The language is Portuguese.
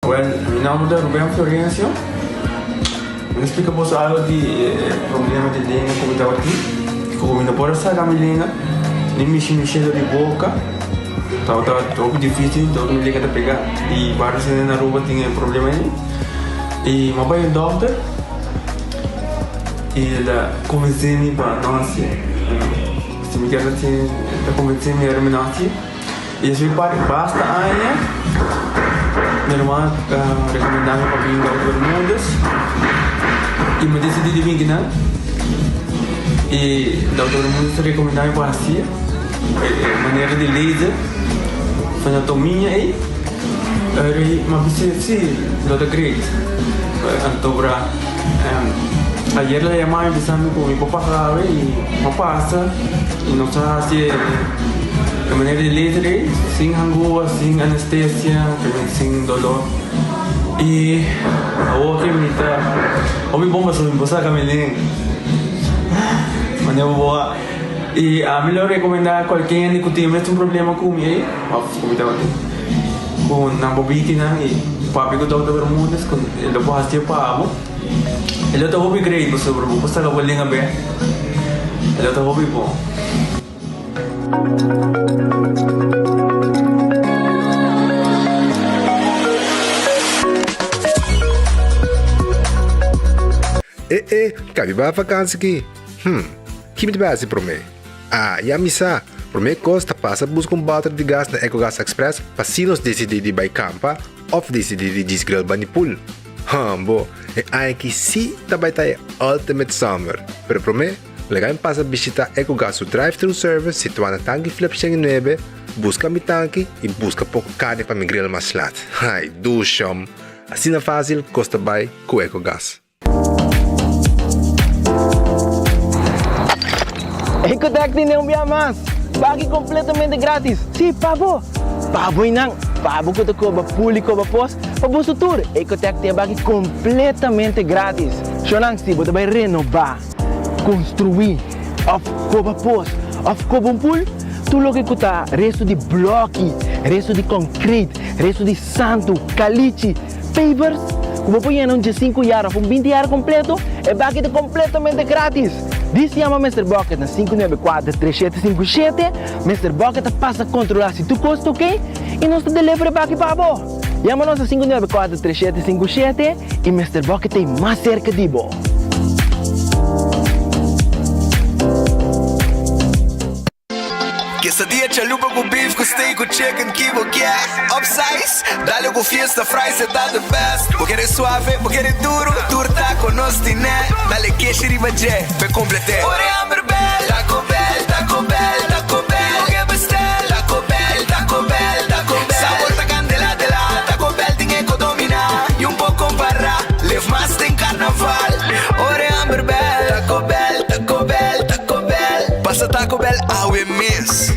Well, meu nome é Rubén Florencio. Eu explico para você algo de problema de língua que eu estava aqui. Como não pode sair da minha língua, nem me cheiro de boca. Então estava muito difícil, então me liga a pegar. E vários na rua tinham problema aí. E meu pai é doutor. E ele convenceu-me para nós. Se me quer assim, ele convenceu-me a nascer. E eu basta aí. Minha irmã recomendava para vir ao Bermudas e me decidi de vir aqui. E o Dr. Bermudas recomendava para assim, maneira de laser, fazer anatomia e uma vez sim, Dr. Great. Então, ayer le llamaba empezando con mi papá grave y me pasa y no sabe si de maneira de laser, sem angústia, sem anestesia, sem dolor. E a outra me tá, o meu bom passou me passar caminhando, mas eu vou e a melhor recomendar qualquer que tenha um problema com ele, como estava com na bobina e papi com doutor Bermudas, com ele pode fazer para ele é hobby great, você pode passar a bolinha bem, ele é hobby bom. Cabe ba vacância aqui? Que me base para mim? Já me sa. Para mim costa passa busca balde de gás na EcoGas Express para se nos decidir de vai campa ou decidir de desgrill banipul. Bo, é que se também tá Ultimate Summer. Pero para mim, legal passa visitar EcoGas drive-thru service situado na tanque Philips 9, busca mi tanque e busca pouco carne para me grill mais lat. Ai, dusham. Assim é fácil, costa bem com EcoGas. Ecotec tem um mais. Bagi completamente grátis. Sim, pabo. Pabo inang. Pabo ko ko ba puli ko ba pos. Pabo sutur. Ecotec tem bagi completamente grátis. Shonang si bota vai renovar, construir, of ko ba pos, of ko bom pul. Tu lo que cuta resto de bloque, resto de concrete, resto de santo, caliche, pavers. Como põe em 5 anos, 20 anos completo, é bagi completamente grátis. Diz chama Mr. Bucket na 594-3757. Mr. Bucket passa a controlar se tu custa, ok? E nós te delivery aqui para você. Chama-nos a 594-3757 e Mr. Bucket tem mais cerca de você. Quesadilla, chalupa com beef, com steak, com chicken, que vou quer upsize, dale com fiesta, fries, cê tá the best. Vou querer suave, vou querer duro, turta com nós tiné. Dale queijo e bajé, pe completé. Ore amber bell, Taco Bell, Taco Bell, Taco Bell. O que bestel, Taco Bell, Taco Bell, Taco Bell. Sabor da candela de lá, Taco Bell tem que dominar. E pouco para, live mais tem carnaval. Ore amber bell, Taco Bell, Taco Bell, Taco Bell. Passa Taco Bell, we miss.